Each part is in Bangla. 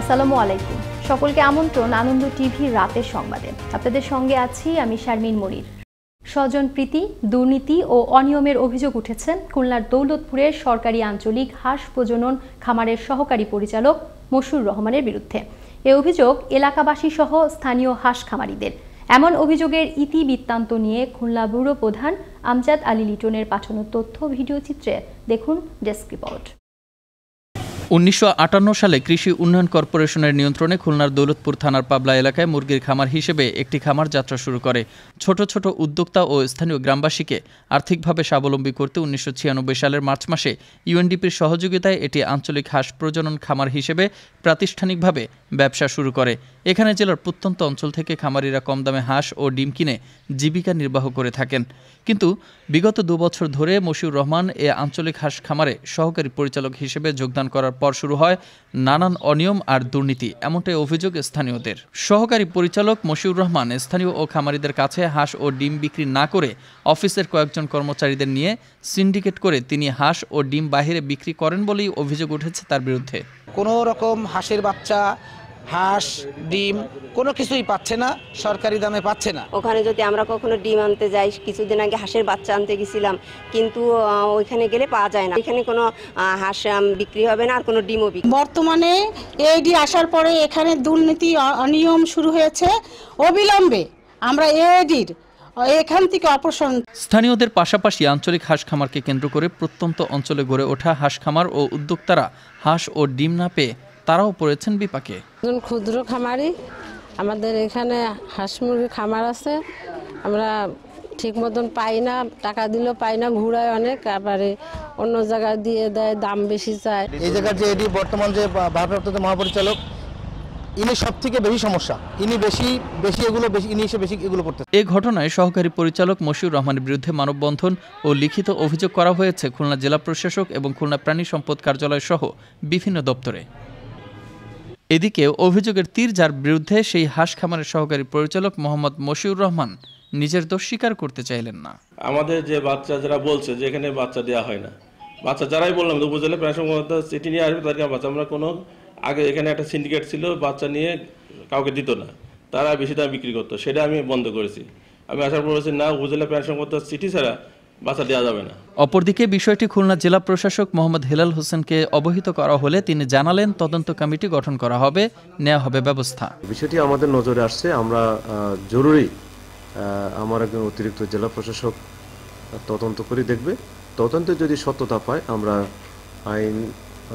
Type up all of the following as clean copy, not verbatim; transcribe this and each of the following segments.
আসসালামু আলাইকুম। সকলকে আমন্ত্রণ আনন্দ টিভি রাতের সংবাদে। আপনাদের সঙ্গে আছি আমি শারমিন মনির। স্বজনপ্রীতি, দুর্নীতি ও অনিয়মের অভিযোগ উঠেছে খুলনার দৌলতপুরের সরকারি আঞ্চলিক হাঁস প্রজনন খামারের সহকারী পরিচালক মশিউর রহমানের বিরুদ্ধে। এ অভিযোগ এলাকাবাসী সহ স্থানীয় হাঁস খামারিদের। এমন অভিযোগের ইতিবৃত্তান্ত নিয়ে খুলনা ব্যুরো প্রধান আমজাদ আলী লিটনের পাঠানো তথ্য ভিডিও চিত্রে দেখুন ডেস্ক রিপোর্ট। 1958 সালে কৃষি উন্নয়ন কর্পোরেশনের নিয়ন্ত্রণে খুলনার দৌলতপুর থানার পাবলা এলাকায় মুরগির খামার হিসেবে একটি খামার যাত্রা শুরু করে। ছোট ছোট উদ্যোক্তা ও স্থানীয় গ্রামবাসীকে আর্থিকভাবে স্বাবলম্বী করতে 1996 সালের মার্চ মাসে ইউএনডিপির সহযোগিতায় এটি আঞ্চলিক হাঁস প্রজনন খামার হিসেবে প্রাতিষ্ঠানিকভাবে ব্যবসা শুরু করে। এখানে জেলার প্রত্যন্ত অঞ্চল থেকে খামারিরা কম দামে হাঁস ও ডিম কিনে জীবিকা নির্বাহ করে থাকেন। কিন্তু বিগত 2 বছর ধরে মশিউর রহমান এ আঞ্চলিক হাঁস খামারে সহকারী পরিচালক হিসেবে যোগদান করার পর শুরু হয় নানান অনিয়ম আর দুর্নীতি, এমনটাই অভিযোগ স্থানীয়দের। সহকারী পরিচালক মশিউর রহমান স্থানীয় ও খামারিদের কাছে হাঁস ও ডিম বিক্রি না করে অফিসের কয়েকজন কর্মচারীদের নিয়ে সিন্ডিকেট করে তিনি হাঁস ও ডিম বাহিরে বিক্রি করেন বলেই অভিযোগ উঠেছে তার বিরুদ্ধে। কোনো রকম হাঁসের বাচ্চা, হাঁস, ডিম কোনো কিছুই পাচ্ছে না, সরকারি দামে পাচ্ছে না। ওখানে যদি আমরা কখনো ডিম আনতে যাই, কিছুদিন আগে হাঁসের বাচ্চা আনতে গেছিলাম, কিন্তু ওইখানে গেলে পাওয়া যায় না। এখানে কোনো হাঁস বিক্রি হবে না আর কোনো ডিমও বিক্রি। বর্তমানে এইডি আসার পরে এখানে দুর্নীতি অনিয়ম শুরু হয়েছে। অবিলম্বে আমরা এইডির এখান থেকে অপসারণ। স্থানীয়দের পাশাপাশি আঞ্চলিক হাঁস খামারকে কেন্দ্র করে প্রত্যন্ত অঞ্চলে গড়ে ওঠা হাঁস খামার ও উদ্যোক্তারা হাঁস ও ডিম না পেয়ে তারাও পড়েছেন বিপাকে। ক্ষুদ্র খামারি, আমাদের এখানে হাঁস মুরগির খামার আছে, আমরা ঠিক মতন পাই না, টাকা দিলেও পাই না, ঘুরায় অনেক, তারপরে অন্য জায়গায় দিয়ে দেয়, দাম বেশি চায়। এই জায়গার যে এডি বর্তমান যে ভারপ্রাপ্ত মহাপরিচালক, ইনি সব থেকে বেশি সমস্যা, ইনি বেশি এগুলো করতে। এই ঘটনায় সহকারী পরিচালক মশিউর রহমানের বিরুদ্ধে মানববন্ধন ও লিখিত অভিযোগ করা হয়েছে খুলনা জেলা প্রশাসক এবং খুলনা প্রাণী সম্পদ কার্যালয় সহ বিভিন্ন দপ্তরে। এদিকে অভিযোগের তীর যার বিরুদ্ধে সেই হাঁস খামারের সহকারী পরিচালক মোহাম্মদ মশিউর রহমান নিজের দোষ স্বীকার করতে চাইলেন না। আমাদের যে বাচ্চা যারা বলছে যে এখানে বাচ্চা দেওয়া হয় না, বাচ্চা যারাই বললাম উপজেলা প্রাণী সম্পদ চিঠি নিয়ে আসবে তাদেরকে বাচ্চা, আমরা কোনো আগে এখানে একটা সিন্ডিকেট ছিল, বাচ্চা নিয়ে কাউকে দিত না, তারা বেশি দামে বিক্রি করতো, সেটা আমি বন্ধ করেছি। আমি আসার পর বলছি না, উপজেলা প্রাণী সম্পদ চিঠি ছাড়া বাচ্চা দেওয়া যাবে না। অপরদিকে বিষয়টি খুলনা জেলা প্রশাসক মোহাম্মদ হেলাল হোসেনকে অবহিত করা হলে তিনি জানালেন তদন্ত কমিটি গঠন করা হবে, নেওয়া হবে ব্যবস্থা। বিষয়টি আমাদের নজরে আসছে, আমরা জরুরি আমার একজন অতিরিক্ত জেলা প্রশাসক তদন্ত করে দেখবে। তদন্তে যদি সত্যতা পায় আমরা আইন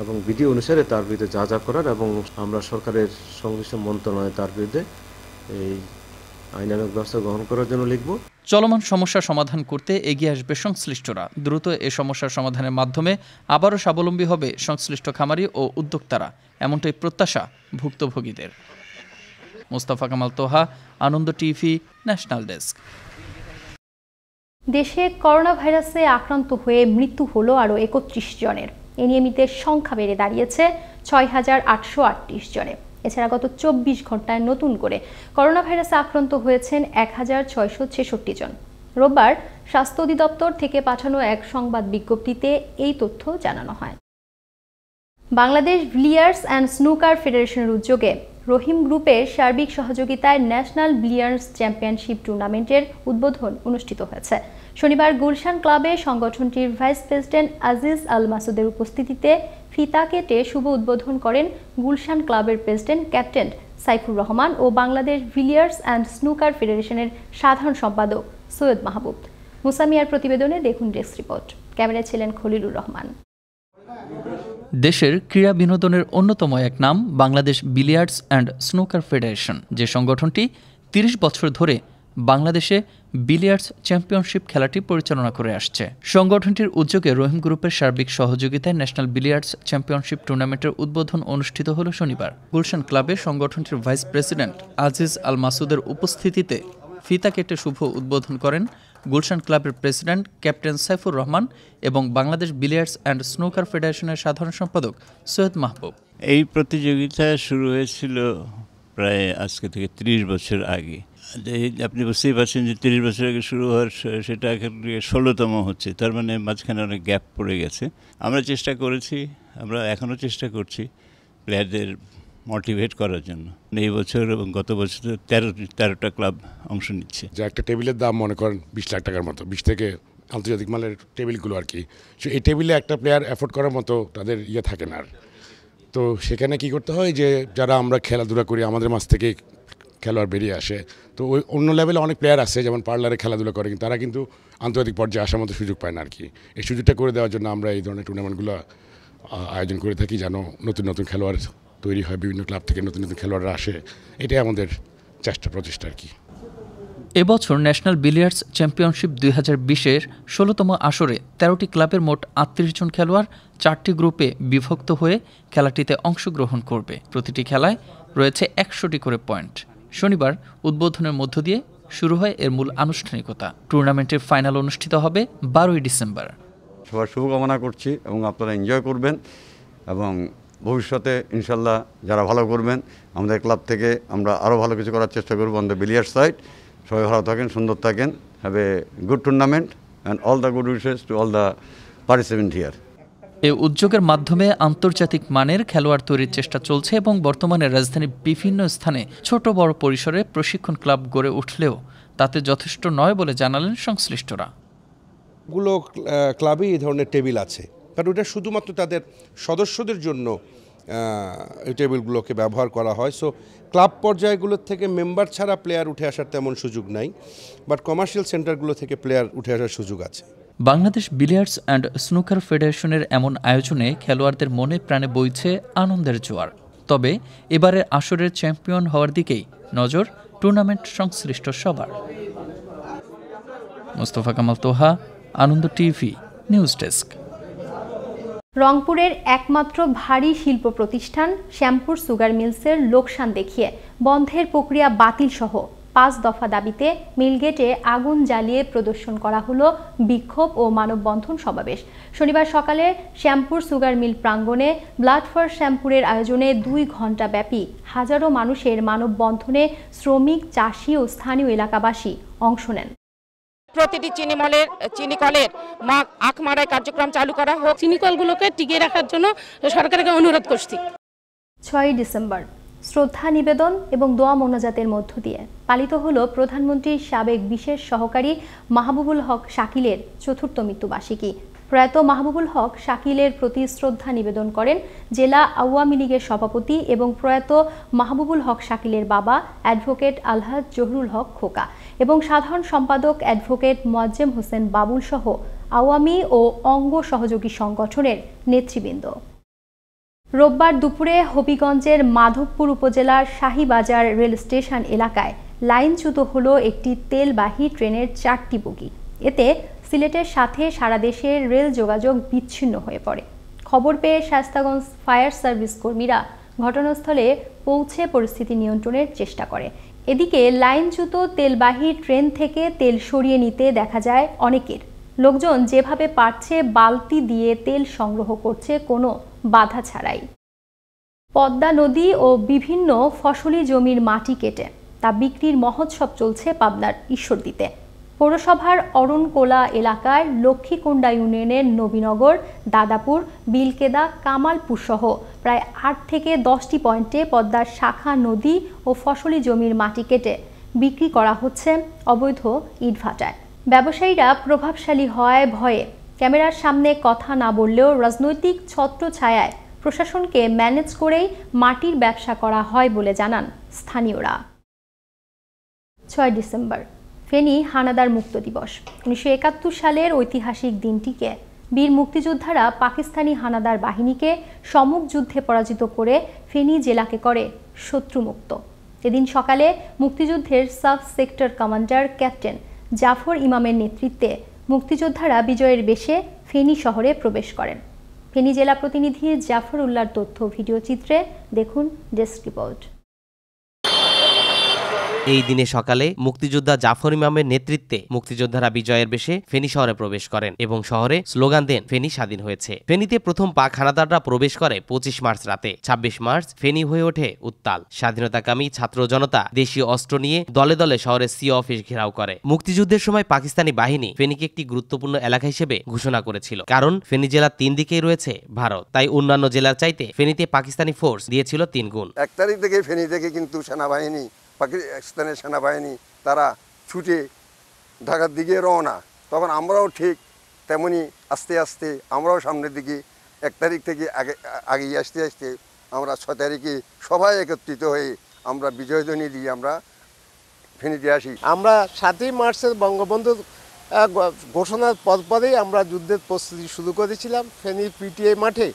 এবং বিধি অনুসারে তার বিরুদ্ধে যা যা করার, এবং আমরা সরকারের সংশ্লিষ্ট মন্ত্রণালয়ে তার বিরুদ্ধে এই আইনানুগ ব্যবস্থা গ্রহণ করার জন্য লিখব। চলমান সমস্যা সমাধান করতে এগিয়ে আসবে সংশ্লিষ্টরা। দ্রুত এ সমস্যার সমাধানের মাধ্যমে আবারও স্বাবলম্বী হবে সংশ্লিষ্ট খামারি ও উদ্যোক্তারা, এমনটাই প্রত্যাশা ভুক্তভোগীদের। মোস্তফা কামাল তোহা, আনন্দ টিভি, ন্যাশনাল ডেস্ক। দেশে করোনা ভাইরাসে আক্রান্ত হয়ে মৃত্যু হলো আরও 31 জনের। এ নিয়ে মৃতের সংখ্যা বেড়ে দাঁড়িয়েছে 6,838 জনে। এছাড়া গত 24 ঘন্টায় নতুন করে করোনা ভাইরাসে আক্রান্ত হয়েছেন 1,666 জন। রোববার স্বাস্থ্য অধিদপ্তর থেকে পাঠানো এক সংবাদ বিজ্ঞপ্তিতে এই তথ্য জানানো হয়। বাংলাদেশ বিলিয়ার্ডস অ্যান্ড স্নুকার ফেডারেশনের উদ্যোগে রহিম গ্রুপের সার্বিক সহযোগিতায় ন্যাশনাল বিলিয়ার্ডস চ্যাম্পিয়নশিপ টুর্নামেন্টের উদ্বোধন অনুষ্ঠিত হয়েছে। শনিবার গুলশান ক্লাবে সংগঠনটির ভাইস প্রেসিডেন্ট আজিজ আল মাসুদের উপস্থিতিতে ফিতা কেটে শুভ উদ্বোধন করেন গুলশান ক্লাবের প্রেসিডেন্ট ক্যাপ্টেন সাইফুর রহমান ও বাংলাদেশ বিলিয়ার্ডস অ্যান্ড স্নুকার ফেডারেশনের সাধারণ সম্পাদক সৈয়দ মাহবুব। মুসামিয়ার প্রতিবেদনে দেখুন ডেস্ক রিপোর্ট। ক্যামেরায় ছিলেন খলিলুর রহমান। দেশের ক্রীড়া বিনোদনের অন্যতম এক নাম Bangladesh billiards and snooker federation, যে সংগঠনটি 30 বছর ধরে বাংলাদেশে বিলিয়ার্ডস চ্যাম্পিয়নশিপ খেলাটি পরিচালনা করে আসছে। সংগঠনটির উদ্যোগে রহিম গ্রুপের সার্বিক সহযোগিতায় ন্যাশনাল বিলিয়ার্ডস চ্যাম্পিয়নশিপ টুর্নামেন্টের উদ্বোধন অনুষ্ঠিত হল শনিবার। গুলশান ক্লাবে সংগঠনটির ভাইস প্রেসিডেন্ট আজিজ আল মাসুদের উপস্থিতিতে ফিতা কেটে শুভ উদ্বোধন করেন গুলশান ক্লাবের প্রেসিডেন্ট ক্যাপ্টেন সাইফুর রহমান এবং বাংলাদেশ বিলিয়ার্ডস অ্যান্ড স্নুকার ফেডারেশনের সাধারণ সম্পাদক সৈয়দ মাহবুব। এই প্রতিযোগিতা শুরু হয়েছিল প্রায় আজকে থেকে 30 বছর আগে। আপনি বুঝতেই পারছেন যে 30 বছর আগে শুরু হওয়ার সেটা এখন 16তম হচ্ছে, তার মানে মাঝখানে অনেক গ্যাপ পড়ে গেছে। আমরা চেষ্টা করেছি, আমরা এখনও চেষ্টা করছি প্লেয়ারদের মোটিভেট করার জন্য। এই বছর এবং গত বছর 13টা ক্লাব অংশ নিচ্ছে। যে একটা টেবিলের দাম মনে করেন 20 লাখ টাকার মতো, 20 থেকে আন্তর্জাতিক মানের টেবিলগুলো আর কি। সো এই টেবিলে একটা প্লেয়ার অ্যাফোর্ড করার মতো তাদের ইয়ে থাকে না আর। তো সেখানে কি করতে হয় যে যারা আমরা খেলাধুলা করি আমাদের মাঝ থেকে খেলোয়াড় বেরিয়ে আসে, তো ওই অন্য লেভেলে অনেক প্লেয়ার আছে যেমন পার্লারে খেলাধুলা করে, কিন্তু তারা কিন্তু আন্তর্জাতিক পর্যায়ে আসার মতো সুযোগ পায় না আর কি। এই সুযোগটা করে দেওয়ার জন্য আমরা এই ধরনের টুর্নামেন্টগুলো আয়োজন করে থাকি, যেন নতুন নতুন খেলোয়াড় তৈরি হয়, বিভিন্ন ক্লাব থেকে নতুন নতুন খেলোয়াড়রা আসে। এটাই আমাদের প্রচেষ্টা আর কি। এবছর ন্যাশনাল বিলিয়ার্ডস চ্যাম্পিয়নশিপ 2020-এর 16তম আসরে 13টি ক্লাবের মোট 38 জন খেলোয়াড় 4টি গ্রুপে বিভক্ত হয়ে খেলাটিতে অংশগ্রহণ করবে। প্রতিটি খেলায় রয়েছে 100টি করে পয়েন্ট। শনিবার উদ্বোধনের মধ্য দিয়ে শুরু হয় এর মূল আনুষ্ঠানিকতা। টুর্নামেন্টের ফাইনাল অনুষ্ঠিত হবে 12ই ডিসেম্বর। সবার শুভকামনা করছি এবং আপনারা এনজয় করবেন এবং ভবিষ্যতে ইনশাল্লাহ যারা ভালো করবেন আমাদের ক্লাব থেকে আমরা আরও ভালো কিছু করার চেষ্টা করব অন দ্য বিলিয়ার্ড সাইড। সবাই ভালো থাকেন, সুন্দর থাকেন। Have a good tournament and all the good wishes to all the participant here. এই উদ্যোগের মাধ্যমে আন্তর্জাতিক মানের খেলোয়াড় তৈরির চেষ্টা চলছে এবং বর্তমানে রাজধানীর বিভিন্ন স্থানে ছোট বড় পরিসরে প্রশিক্ষণ ক্লাব গড়ে উঠলেও তাতে যথেষ্ট নয় বলে জানালেন সংশ্লিষ্টরা। গুলো ক্লাবে এই ধরনের টেবিল আছে, কারণ ওটা শুধুমাত্র তাদের সদস্যদের জন্য এই টেবিলগুলোকে ব্যবহার করা হয়। সো ক্লাব পর্যায়গুলোর থেকে মেম্বার ছাড়া প্লেয়ার উঠে আসার তেমন সুযোগ নাই, বাট কমার্শিয়াল সেন্টারগুলো থেকে প্লেয়ার উঠে আসার সুযোগ আছে। বাংলাদেশ বিলিয়ার্ডস অ্যান্ড স্নুকার ফেডারেশনের এমন আয়োজনে খেলোয়াড়দের মনে প্রাণে বইছে আনন্দের জোয়ার। তবে এবারের আসরের চ্যাম্পিয়ন হওয়ার দিকেই নজর টুর্নামেন্ট সংশ্লিষ্ট সবার। মোস্তফা কামাল তোহা, আনন্দ টিভি, নিউজ ডেস্ক। রংপুরের একমাত্র ভারী শিল্প প্রতিষ্ঠান শ্যামপুর সুগার মিলসের লোকসান দেখিয়ে বন্ধের প্রক্রিয়া বাতিল সহ 5 দফা দাবিতে মিলগেটে আগুন জ্বালিয়ে প্রদর্শন করা হলো বিক্ষোভ ও মানববন্ধন সমাবেশ। শনিবার সকালে শ্যামপুর সুগার মিল প্রাঙ্গণে ব্লাড ফর শ্যামপুরের আয়োজনে 2 ঘণ্টা ব্যাপী হাজারো মানুষের মানববন্ধনে শ্রমিক, চাষি ও স্থানীয় এলাকাবাসী অংশ নেন। প্রতিটি চিনি কলের আখ মারাই কার্যক্রম চালু করা হোক, চিনি কলগুলোকে টিকিয়ে রাখার জন্য সরকারকে অনুরোধ করছি। 6 ডিসেম্বর শ্রদ্ধা নিবেদন এবং দোয়া মোনাজাতের মধ্য দিয়ে পালিত হলো প্রধানমন্ত্রীর সাবেক বিশেষ সহকারী মাহবুবুল হক শাকিলের 4র্থ মৃত্যুবার্ষিকী। প্রয়াত মাহবুবুল হক শাকিলের প্রতি শ্রদ্ধা নিবেদন করেন জেলা আওয়ামী লীগের সভাপতি এবং প্রয়াত মাহবুবুল হক শাকিলের বাবা অ্যাডভোকেট আলহাজ জহুরুল হক খোকা এবং সাধারণ সম্পাদক অ্যাডভোকেট মোয়াজ্জেম হোসেন বাবুল সহ আওয়ামী ও অঙ্গ সহযোগী সংগঠনের নেতৃবৃন্দ। রোববার দুপুরে হবিগঞ্জের মাধবপুর উপজেলার শাহীবাজার রেল স্টেশন এলাকায় লাইনচ্যুত হলো একটি তেলবাহী ট্রেনের 4টি বগি। এতে সিলেটের সাথে সারা দেশের রেল যোগাযোগ বিচ্ছিন্ন হয়ে পড়ে। খবর পেয়ে শায়েস্তাগঞ্জ ফায়ার সার্ভিস কর্মীরা ঘটনাস্থলে পৌঁছে পরিস্থিতি নিয়ন্ত্রণের চেষ্টা করে। এদিকে লাইনচ্যুত তেলবাহী ট্রেন থেকে তেল সরিয়ে নিতে দেখা যায় অনেকের। লোকজন যেভাবে পারছে বালতি দিয়ে তেল সংগ্রহ করছে কোনো বাধা ছাড়াই। পদ্মা নদী ও বিভিন্ন ফসলি জমির মাটি কেটে তা বিক্রির মহোৎসব চলছে পাবনার ঈশ্বরদীতে। পৌরসভার অরণকোলা এলাকার লক্ষ্মীকুণ্ডা ইউনিয়নের নবীনগর, দাদাপুর, বিলকেদা, কামালপুর সহ প্রায় 8 থেকে 10টি পয়েন্টে পদ্মার শাখা নদী ও ফসলি জমির মাটি কেটে বিক্রি করা হচ্ছে অবৈধ ইটভাটায়। ব্যবসায়ীরা প্রভাবশালী হওয়ায় ভয়ে ক্যামেরার সামনে কথা না বললেও রাজনৈতিক ছত্রছায়ায় প্রশাসনকে ম্যানেজ করেই মাটির ব্যবসা করা হয় বলে জানান স্থানীয়রা। 6 ডিসেম্বর ফেনী হানাদার মুক্ত দিবস। 1971 সালের ঐতিহাসিক দিনটিকে বীর মুক্তিযোদ্ধারা পাকিস্তানি হানাদার বাহিনীকে সম্মুখ যুদ্ধে পরাজিত করে ফেনী জেলাকে করে শত্রুমুক্ত। এদিন সকালে মুক্তিযুদ্ধের sub sector commander captain Zafar ইমামের নেতৃত্বে মুক্তিযোদ্ধারা বিজয়ের বেশে ফেনী শহরে প্রবেশ করেন। ফেনী জেলা প্রতিনিধি জাফর উল্লাহর তথ্য ভিডিও চিত্রে দেখুন ডেস্ক রিপোর্ট। এই দিনে সকালে মুক্তিযোদ্ধা জাফর ইমামের নেতৃত্বে মুক্তিযোদ্ধারা বিজয়ের বেশে ফেনী শহরে প্রবেশ করেন এবং শহরে স্লোগান দেন ফেনী স্বাধীন হয়েছে। ফেনীতে প্রথম পাক হানাদাররা প্রবেশ করে 25 মার্চ রাতে। 26 মার্চ ফেনী হয়ে ওঠে উত্তাল। স্বাধীনতাকামী ছাত্র জনতা দেশীয় অস্ত্র নিয়ে দলে দলে শহরের সিও অফিস ঘেরাও করে। মুক্তিযুদ্ধের সময় পাকিস্তানি বাহিনী ফেনীকে একটি গুরুত্বপূর্ণ এলাকা হিসেবে ঘোষণা করেছিল, কারণ ফেনী জেলার 3 দিকেই রয়েছে ভারত। তাই অন্যান্য জেলার চাইতে ফেনীতে পাকিস্তানি ফোর্স দিয়েছিল 3 গুণ। 1 তারিখ থেকে ফেনী থেকে কিন্তু সেনাবাহিনী, পাকিস্তানের সেনাবাহিনী তারা ছুটে ঢাকার দিকে রওনা। তখন আমরাও ঠিক তেমনি আস্তে আস্তে আমরাও সামনের দিকে 1 তারিখ থেকে আগিয়ে আসতে আসতে আমরা 6 তারিখে সবাই একত্রিত হয়ে আমরা বিজয়ধ্বনি দিয়ে আমরা ফেনীতে আসি। আমরা 7ই মার্চের বঙ্গবন্ধুর ঘোষণার পরপরেই আমরা যুদ্ধের প্রস্তুতি শুরু করেছিলাম ফেনী পিটিআই মাঠে।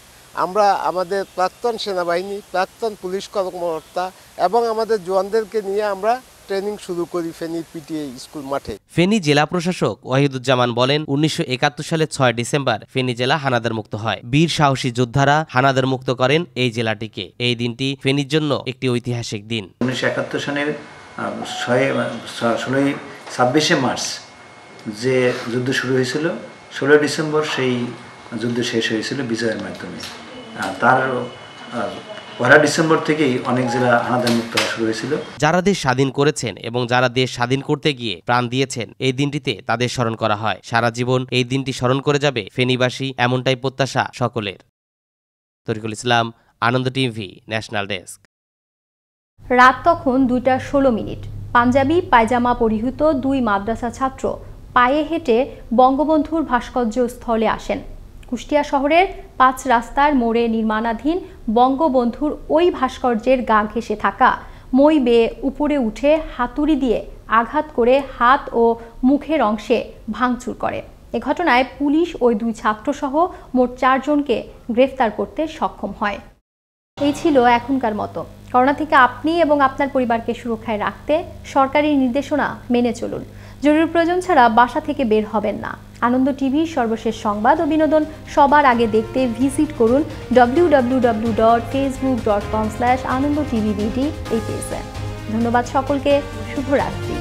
আমরা আমাদের প্রাক্তন সেনাবাহিনী, প্রাক্তন পুলিশ কর্মকর্তা এবং আমাদের জওয়ানদেরকে নিয়ে আমরা ট্রেনিং শুরু করি ফেনী পিটিআই স্কুল মাঠে। ফেনী জেলা প্রশাসক ওয়াহিদুজ্জামান বলেন, 1971 সালে 6 ডিসেম্বর ফেনী জেলা হানাদার মুক্ত হয়। বীর সাহসী যোদ্ধারা হানাদার মুক্ত করেন এই জেলাটিকে। এই দিনটি ফেনীর জন্য একটি ঐতিহাসিক দিন। 1971 সালের 26 মার্চ যে যুদ্ধ শুরু হয়েছিল, 16 ডিসেম্বর সেই যুদ্ধ শেষ হয়েছিল বিজয়ের মাধ্যমে। তার 1 ডিসেম্বর থেকেই অনেক জেলা হানাদার মুক্ত হওয়া শুরু হয়েছিল। যারা দেশ স্বাধীন করেছেন এবং যারা দেশ স্বাধীন করতে গিয়ে প্রাণ দিয়েছেন, এই দিনটিতে তাদের স্মরণ করা হয়। সারা জীবন এই দিনটি স্মরণ করে যাবে ফেনীবাসী, এমনটাই প্রত্যাশা সকলের। তরিকুল ইসলাম, আনন্দ টিভি, ন্যাশনাল ডেস্ক। রাত তখন 2:16। পাঞ্জাবি পায়জামা পরিহিত 2 মাদ্রাসা ছাত্র পায়ে হেঁটে বঙ্গবন্ধুর ভাস্কর্য স্থলে আসেন। কুষ্টিয়া শহরের 5 রাস্তার মোড়ে নির্মাণাধীন বঙ্গবন্ধুর ওই ভাস্কর্যের গা ঘেঁষে থাকা মই বেয়ে উপরে উঠে হাতুড়ি দিয়ে আঘাত করে হাত ও মুখের অংশে ভাঙচুর করে। এ ঘটনায় পুলিশ ওই 2 ছাত্রসহ মোট 4 জনকে গ্রেফতার করতে সক্ষম হয়। এই ছিল এখনকার মতো। করোনা থেকে আপনি এবং আপনার পরিবারকে সুরক্ষায় রাখতে সরকারি নির্দেশনা মেনে চলুন। জরুরি প্রয়োজন ছাড়া বাসা থেকে বের হবেন না। আনন্দ টিভির সর্বশেষ সংবাদ ও বিনোদন সবার আগে দেখতে ভিজিট করুন www.facebook.com/anandotv এই পেজে। ধন্যবাদ সকলকে। শুভরাত্রি।